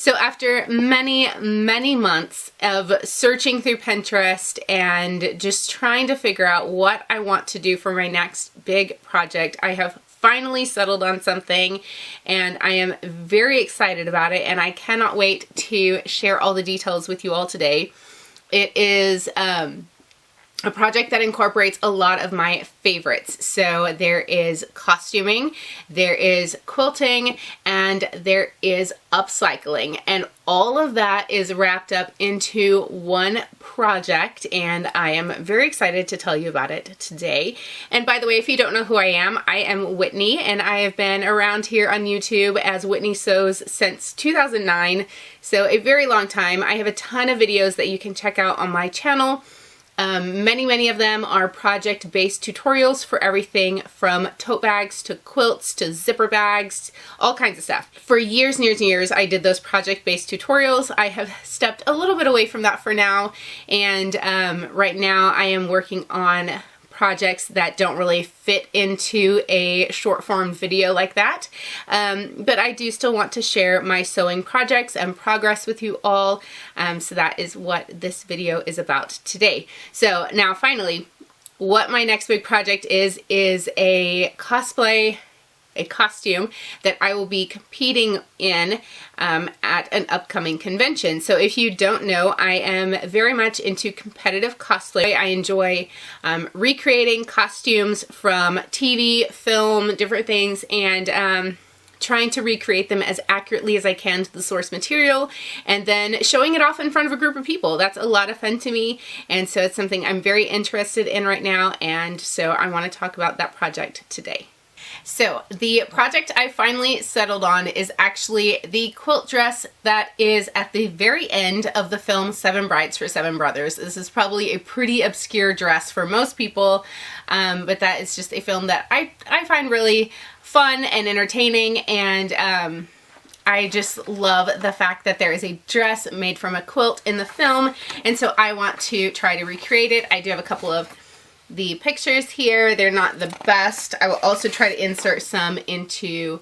So after many, many months of searching through Pinterest and just trying to figure out what I want to do for my next big project, I have finally settled on something and I am very excited about it, and I cannot wait to share all the details with you all today. It is a project that incorporates a lot of my favorites. So there is costuming, there is quilting, and there is upcycling. And all of that is wrapped up into one project, and I am very excited to tell you about it today. And by the way, if you don't know who I am Whitney, and I have been around here on YouTube as Whitney Sews since 2009, so a very long time. I have a ton of videos that you can check out on my channel. Many of them are project-based tutorials for everything from tote bags to quilts to zipper bags, all kinds of stuff. For years and years and years, I did those project-based tutorials. I have stepped a little bit away from that for now, and right now I am working on projects that don't really fit into a short form video like that. But I do still want to share my sewing projects and progress with you all. So that is what this video is about today. So now finally, what my next big project is a cosplay, a costume that I will be competing in at an upcoming convention. So if you don't know, I am very much into competitive cosplay. I enjoy recreating costumes from TV, film, different things, and trying to recreate them as accurately as I can to the source material, and then showing it off in front of a group of people. That's a lot of fun to me, and so it's something I'm very interested in right now, and so I want to talk about that project today. So the project I finally settled on is actually the quilt dress that is at the very end of the film Seven Brides for Seven Brothers. This is probably a pretty obscure dress for most people, but that is just a film that I find really fun and entertaining, and I just love the fact that there is a dress made from a quilt in the film, and so I want to try to recreate it. I do have a couple of the pictures here. They're not the best. I will also try to insert some into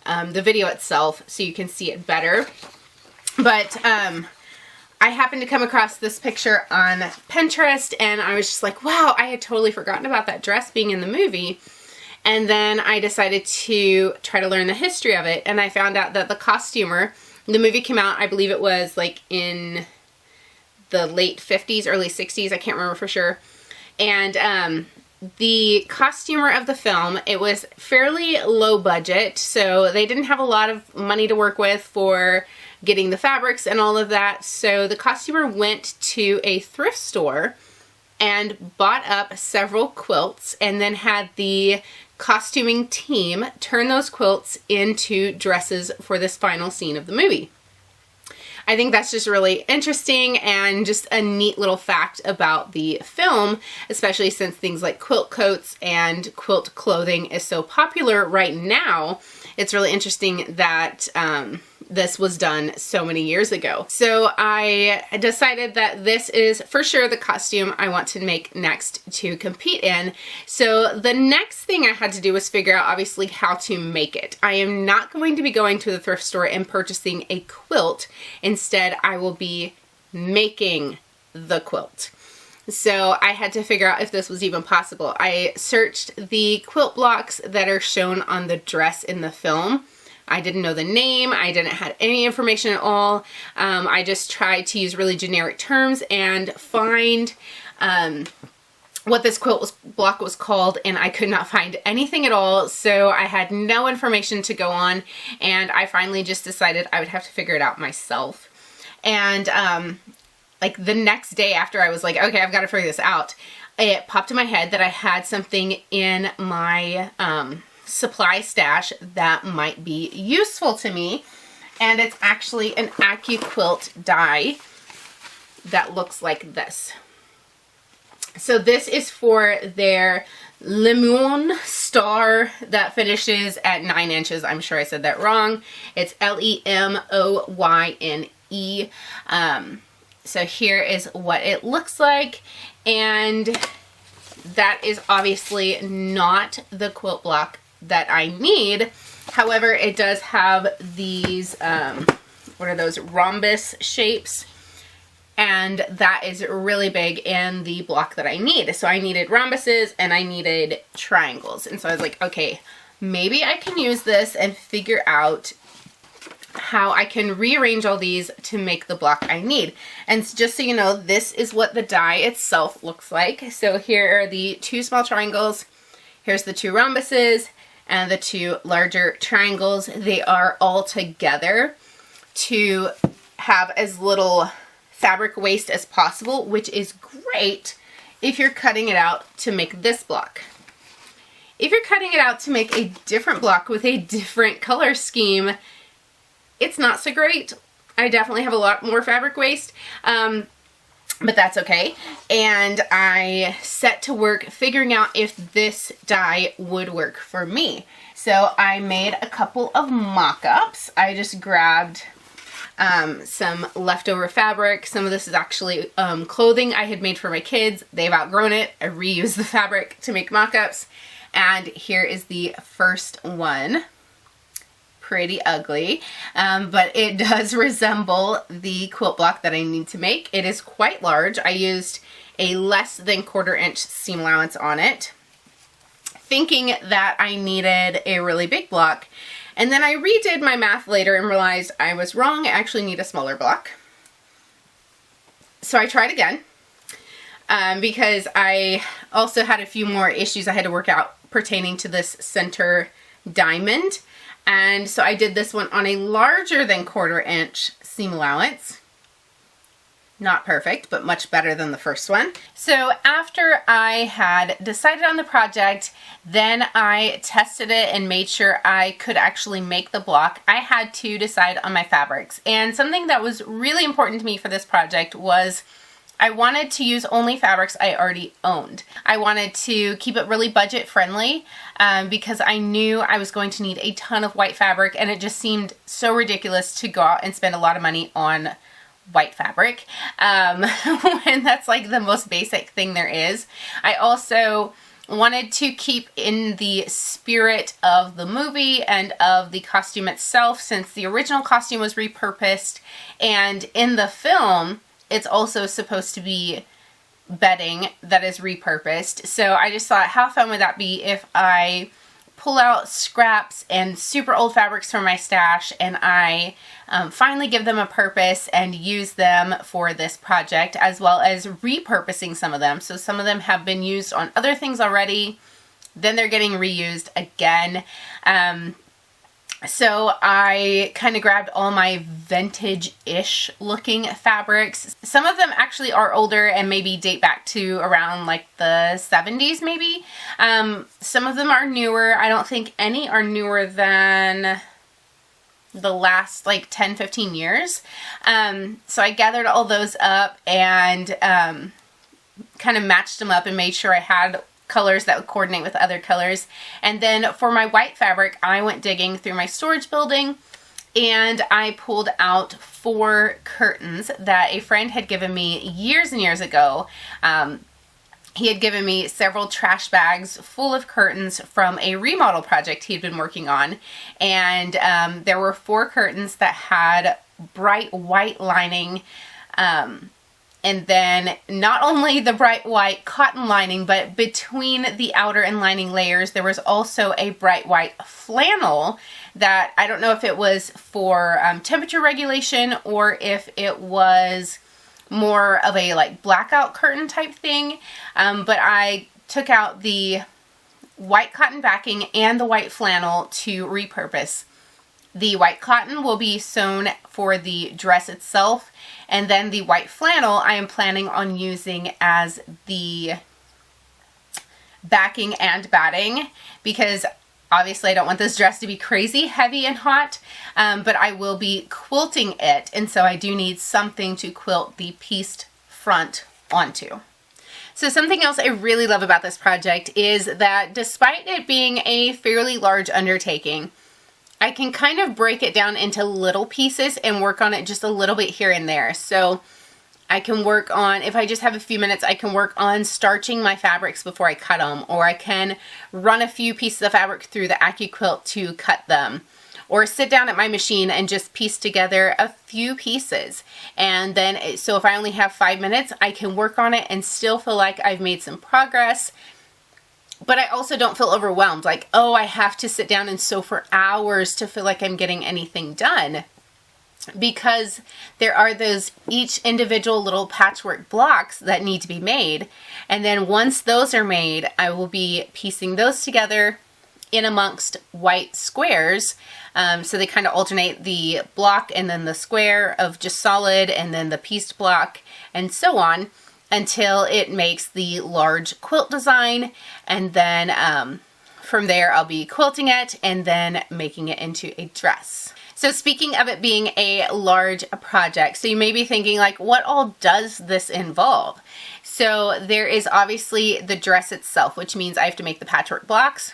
the video itself so you can see it better. But I happened to come across this picture on Pinterest, and I was just like, wow, I had totally forgotten about that dress being in the movie. And then I decided to try to learn the history of it, and I found out that the costumer, the movie came out, I believe it was like in the late 50s, early 60s, I can't remember for sure. And the costumer of the film, it was fairly low budget, so they didn't have a lot of money to work with for getting the fabrics and all of that. So the costumer went to a thrift store and bought up several quilts, and then had the costuming team turn those quilts into dresses for this final scene of the movie. I think that's just really interesting and just a neat little fact about the film, especially since things like quilt coats and quilt clothing is so popular right now. It's really interesting that this was done so many years ago. So I decided that this is for sure the costume I want to make next to compete in. So the next thing I had to do was figure out, obviously, how to make it. I am not going to be going to the thrift store and purchasing a quilt. Instead, I will be making the quilt. So I had to figure out if this was even possible. I searched the quilt blocks that are shown on the dress in the film. I didn't know the name. I didn't have any information at all. I just tried to use really generic terms and find what this block was called, and I could not find anything at all. So I had no information to go on, and I finally just decided I would have to figure it out myself. And like the next day after I was like, okay, I've got to figure this out, it popped in my head that I had something in my supply stash that might be useful to me, and it's actually an AccuQuilt die that looks like this. So this is for their Lemon star that finishes at 9 inches. I'm sure I said that wrong. It's Lemoyne. So here is what it looks like, and that is obviously not the quilt block that I need. However, it does have these what are those, rhombus shapes. And that is really big in the block that I need. So I needed rhombuses and I needed triangles. And so I was like, okay, maybe I can use this and figure out how I can rearrange all these to make the block I need. And just so you know, this is what the die itself looks like. So here are the 2 small triangles, here's the 2 rhombuses, and the 2 larger triangles. They are all together to have as little fabric waste as possible, which is great if you're cutting it out to make this block. If you're cutting it out to make a different block with a different color scheme, it's not so great. I definitely have a lot more fabric waste, but that's okay. And I set to work figuring out if this die would work for me. So I made a couple of mock-ups. I just grabbed some leftover fabric. Some of this is actually clothing I had made for my kids. They've outgrown it. I reused the fabric to make mock-ups. And here is the first one. Pretty ugly, but it does resemble the quilt block that I need to make. It is quite large. I used a less than 1/4 inch seam allowance on it, thinking that I needed a really big block. And then I redid my math later and realized I was wrong. I actually need a smaller block. So I tried again because I also had a few more issues I had to work out pertaining to this center diamond. And so I did this one on a larger than 1/4 inch seam allowance. Not perfect, but much better than the first one. So after I had decided on the project, then I tested it and made sure I could actually make the block. I had to decide on my fabrics. And something that was really important to me for this project was I wanted to use only fabrics I already owned. I wanted to keep it really budget friendly because I knew I was going to need a ton of white fabric, and it just seemed so ridiculous to go out and spend a lot of money on white fabric when that's like the most basic thing there is. I also wanted to keep in the spirit of the movie and of the costume itself, since the original costume was repurposed, and in the film it's also supposed to be bedding that is repurposed. So I just thought, how fun would that be if I pull out scraps and super old fabrics from my stash and I finally give them a purpose and use them for this project, as well as repurposing some of them. So some of them have been used on other things already, then they're getting reused again. So I kind of grabbed all my vintage-ish looking fabrics. Some of them actually are older and maybe date back to around like the 70s maybe. Some of them are newer. I don't think any are newer than the last like 10-15 years. So I gathered all those up and kind of matched them up and made sure I had colors that would coordinate with other colors. And then for my white fabric, I went digging through my storage building and I pulled out 4 curtains that a friend had given me years and years ago. He had given me several trash bags full of curtains from a remodel project he'd been working on. And there were 4 curtains that had bright white lining, and then not only the bright white cotton lining, but between the outer and lining layers, there was also a bright white flannel that I don't know if it was for temperature regulation or if it was more of a like blackout curtain type thing. But I took out the white cotton backing and the white flannel to repurpose. The white cotton will be sewn for the dress itself, and then the white flannel I am planning on using as the backing and batting, because obviously I don't want this dress to be crazy heavy and hot, but I will be quilting it, and so I do need something to quilt the pieced front onto. So something else I really love about this project is that despite it being a fairly large undertaking, I can kind of break it down into little pieces and work on it just a little bit here and there. So I can work on, if I just have a few minutes, I can work on starching my fabrics before I cut them, or I can run a few pieces of fabric through the AccuQuilt to cut them, or sit down at my machine and just piece together a few pieces. And then, so if I only have 5 minutes, I can work on it and still feel like I've made some progress. But I also don't feel overwhelmed, like, oh, I have to sit down and sew for hours to feel like I'm getting anything done. Because there are those each individual little patchwork blocks that need to be made. And then once those are made, I will be piecing those together in amongst white squares. So they kind of alternate the block and then the square of just solid and then the pieced block and so on until it makes the large quilt design. And then from there I'll be quilting it and then making it into a dress. So speaking of it being a large project, so you may be thinking like, what all does this involve? So there is obviously the dress itself, which means I have to make the patchwork blocks,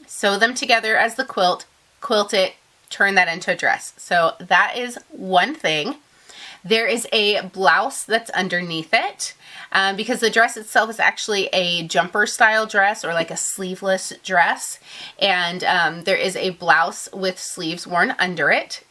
sew them together as the quilt, quilt it, turn that into a dress. So that is one thing. There is a blouse that's underneath it because the dress itself is actually a jumper style dress or like a sleeveless dress. And there is a blouse with sleeves worn under it.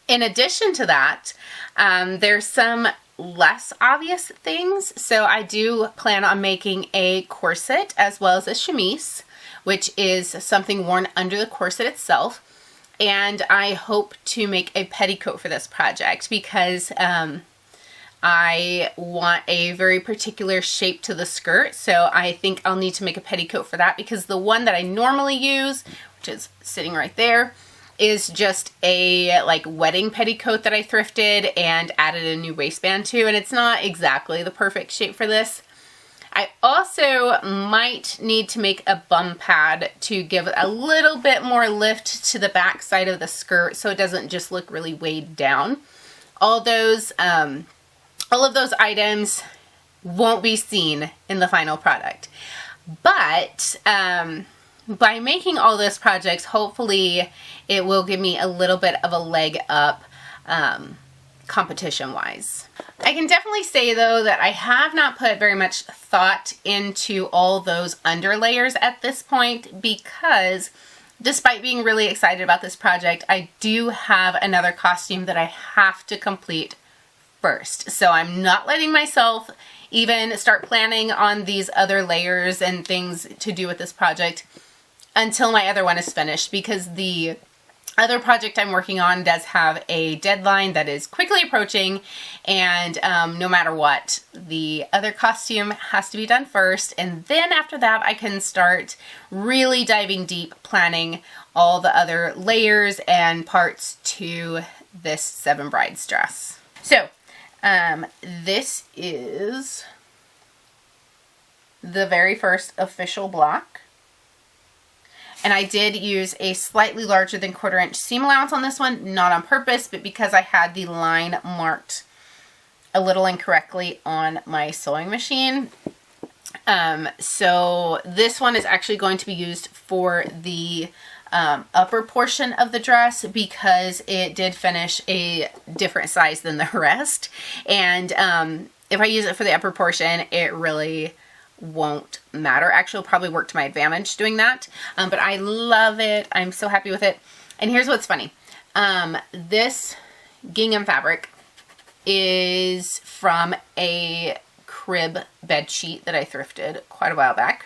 In addition to that, there's some less obvious things. So I do plan on making a corset as well as a chemise, which is something worn under the corset itself. And I hope to make a petticoat for this project because I want a very particular shape to the skirt. So I think I'll need to make a petticoat for that because the one that I normally use, which is sitting right there, is just a like wedding petticoat that I thrifted and added a new waistband to, and it's not exactly the perfect shape for this. I also might need to make a bum pad to give a little bit more lift to the back side of the skirt so it doesn't just look really weighed down. All of those items won't be seen in the final product. But by making all those projects, hopefully it will give me a little bit of a leg up competition-wise. I can definitely say though that I have not put very much thought into all those under layers at this point because despite being really excited about this project, I do have another costume that I have to complete first. So I'm not letting myself even start planning on these other layers and things to do with this project until my other one is finished, because the other project I'm working on does have a deadline that is quickly approaching, and no matter what, the other costume has to be done first, and then after that I can start really diving deep planning all the other layers and parts to this Seven Brides dress. So this is the very first official block. And I did use a slightly larger than 1/4 inch seam allowance on this one, not on purpose, but because I had the line marked a little incorrectly on my sewing machine. So this one is actually going to be used for the upper portion of the dress because it did finish a different size than the rest. And if I use it for the upper portion, it really won't matter. Actually, it'll probably work to my advantage doing that. But I love it. I'm so happy with it. And here's what's funny. This gingham fabric is from a crib bed sheet that I thrifted quite a while back.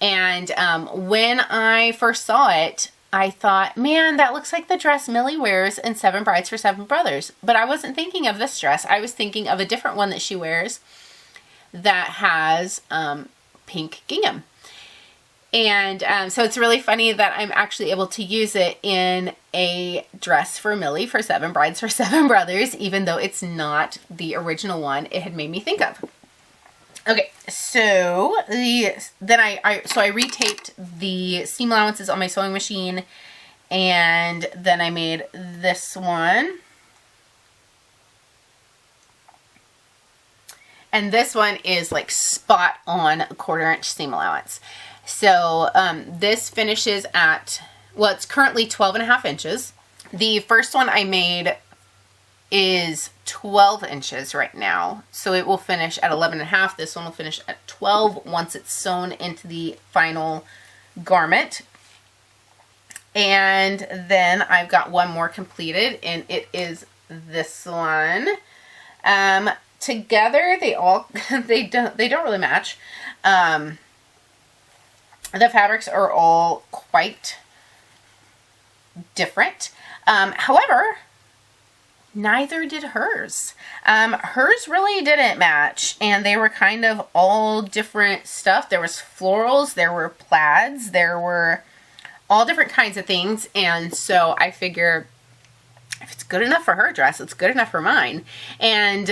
And when I first saw it, I thought, man, that looks like the dress Millie wears in Seven Brides for Seven Brothers. But I wasn't thinking of this dress. I was thinking of a different one that she wears that has pink gingham. And so it's really funny that I'm actually able to use it in a dress for Millie for Seven Brides for Seven Brothers, even though it's not the original one it had made me think of. Okay, so then I retaped the seam allowances on my sewing machine, and then I made this one. And this one is like spot on 1/4 inch seam allowance. So this finishes at, well, it's currently 12.5 inches. The first one I made is 12 inches right now. So it will finish at 11.5. This one will finish at 12 once it's sewn into the final garment. And then I've got one more completed, and it is this one. Together they all they don't really match. The fabrics are all quite different. However, neither did hers. Hers really didn't match, and they were kind of all different stuff. There was florals, there were plaids, there were all different kinds of things, and so I figure if it's good enough for her dress, it's good enough for mine. And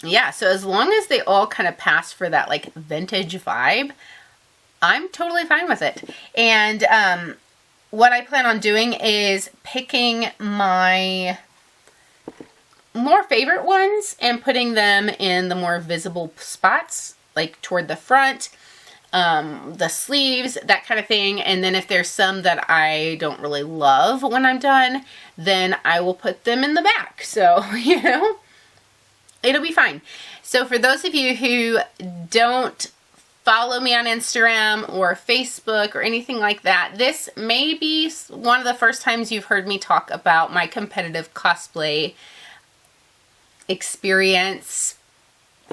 yeah, so as long as they all kind of pass for that like vintage vibe, I'm totally fine with it. And what I plan on doing is picking my more favorite ones and putting them in the more visible spots, like toward the front, the sleeves, that kind of thing. And then if there's some that I don't really love when I'm done, then I will put them in the back. So, you know, it'll be fine. So for those of you who don't follow me on Instagram or Facebook or anything like that, this may be one of the first times you've heard me talk about my competitive cosplay experience,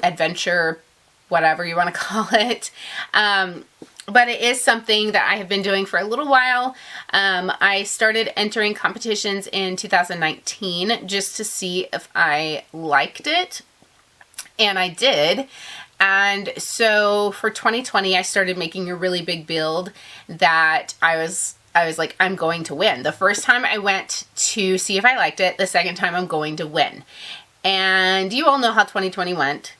adventure, whatever you want to call it. But it is something that I have been doing for a little while. I started entering competitions in 2019 just to see if I liked it, and I did. And so for 2020, I started making a really big build that I was like, I'm going to win. The first time I went to see if I liked it, the second time I'm going to win. And you all know how 2020 went.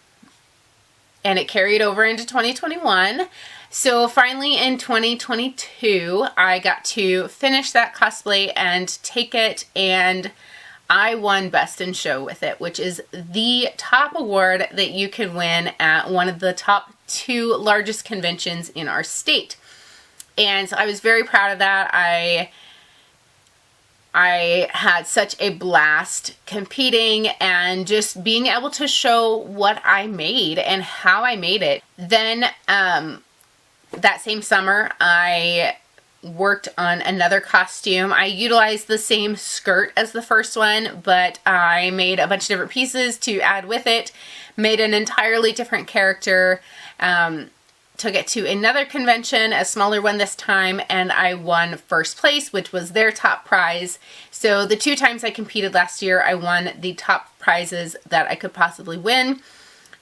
And it carried over into 2021. So finally in 2022, I got to finish that cosplay and take it, and I won Best in Show with it, which is the top award that you can win at one of the top 2 largest conventions in our state. And so I was very proud of that. I had such a blast competing and just being able to show what I made and how I made it. Then that same summer, I worked on another costume. I utilized the same skirt as the first one, but I made a bunch of different pieces to add with it, made an entirely different character, took it to another convention, a smaller one this time, and I won first place, which was their top prize. So the 2 times I competed last year, I won the top prizes that I could possibly win.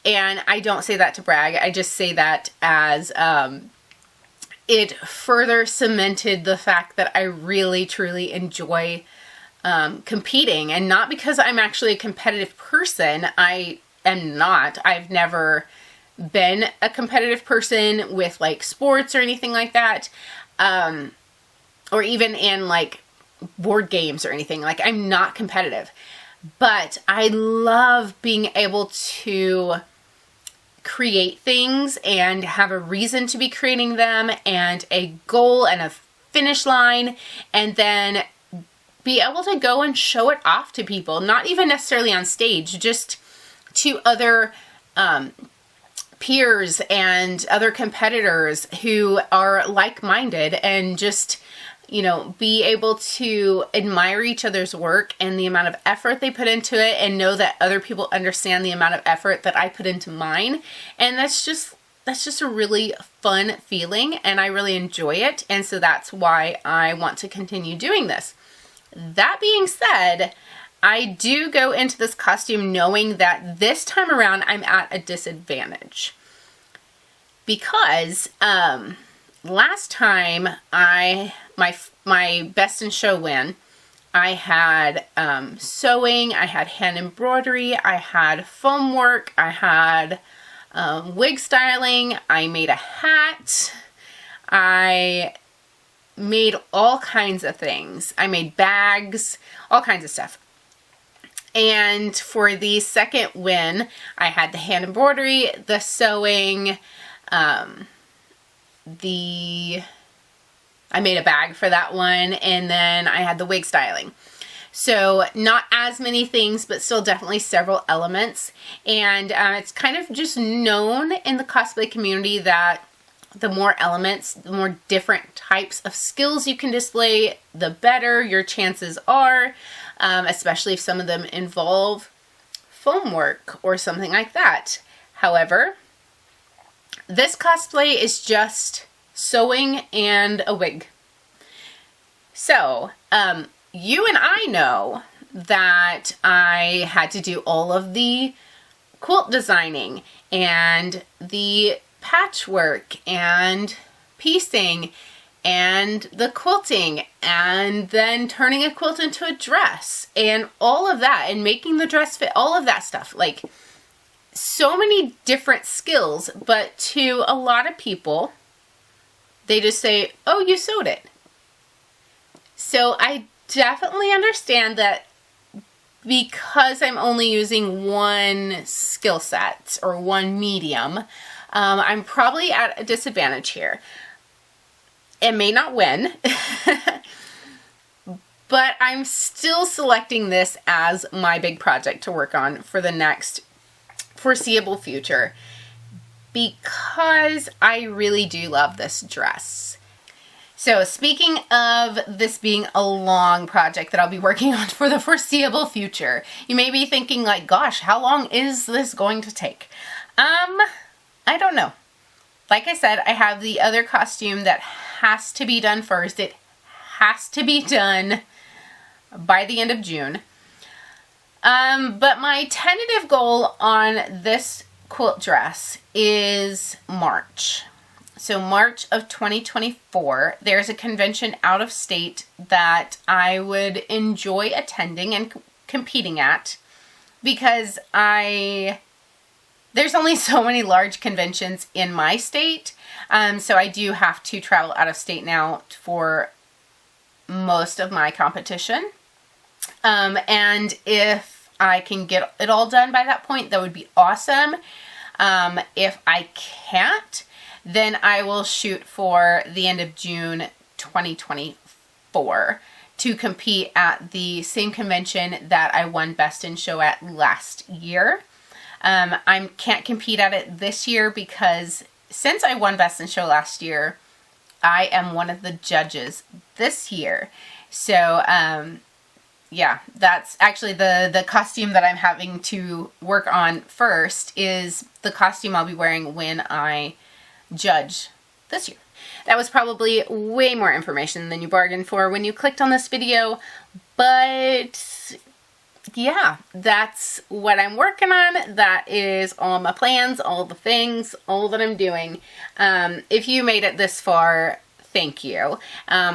And I don't say that to brag, I just say that as it further cemented the fact that I really truly enjoy competing. And not because I'm actually a competitive person. I am not. I've never been a competitive person with like sports or anything like that, or even in like board games or anything. Like, I'm not competitive, but I love being able to create things and have a reason to be creating them and a goal and a finish line, and then be able to go and show it off to people, not even necessarily on stage, just to other peers and other competitors who are like-minded, and just, you know, be able to admire each other's work and the amount of effort they put into it, and know that other people understand the amount of effort that I put into mine. And that's just a really fun feeling, and I really enjoy it. And so that's why I want to continue doing this. That being said, I do go into this costume knowing that this time around I'm at a disadvantage, because last time my Best in Show win, I had sewing, I had hand embroidery, I had foam work, I had wig styling, I made a hat, I made all kinds of things. I made bags, all kinds of stuff. And for the second win, I had the hand embroidery, the sewing, I made a bag for that one, and then I had the wig styling. So not as many things, but still definitely several elements. And it's kind of just known in the cosplay community that the more elements, the more different types of skills you can display, the better your chances are, especially if some of them involve foam work or something like that. However, this cosplay is just sewing and a wig. So, you and I know that I had to do all of the quilt designing and the patchwork and piecing and the quilting and then turning a quilt into a dress and all of that and making the dress fit, all of that stuff. Like, so many different skills, but to a lot of people, they just say, oh, you sewed it. So I definitely understand that because I'm only using one skill set or one medium, I'm probably at a disadvantage here. It may not win, but I'm still selecting this as my big project to work on for the next foreseeable future because I really do love this dress. So speaking of this being a long project that I'll be working on for the foreseeable future, you may be thinking like, gosh, how long is this going to take? I don't know. Like I said, I have the other costume that has to be done first. It has to be done by the end of June. But my tentative goal on this quilt dress is March. So March of 2024, there's a convention out of state that I would enjoy attending and competing at because there's only so many large conventions in my state. So I do have to travel out of state now for most of my competition. And if I can get it all done by that point, that would be awesome. If I can't, then I will shoot for the end of June 2024 to compete at the same convention that I won Best in Show at last year. I can't compete at it this year because since I won Best in Show last year, I am one of the judges this year. So, yeah, that's actually the costume that I'm having to work on first is the costume I'll be wearing when I judge this year. That was probably way more information than you bargained for when you clicked on this video, but yeah, that's what I'm working on. That is all my plans, all the things, all that I'm doing. If you made it this far, thank you.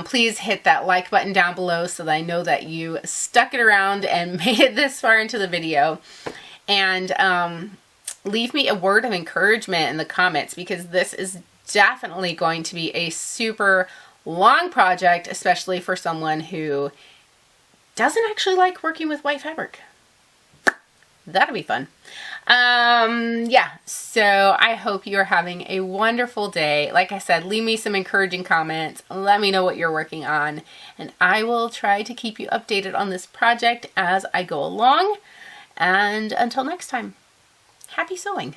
Please hit that like button down below so that I know that you stuck it around and made it this far into the video. And leave me a word of encouragement in the comments because this is definitely going to be a super long project, especially for someone who doesn't actually like working with white fabric. That'll be fun. Yeah, so I hope you're having a wonderful day. Like I said, leave me some encouraging comments. Let me know what you're working on, and I will try to keep you updated on this project as I go along. And until next time, happy sewing.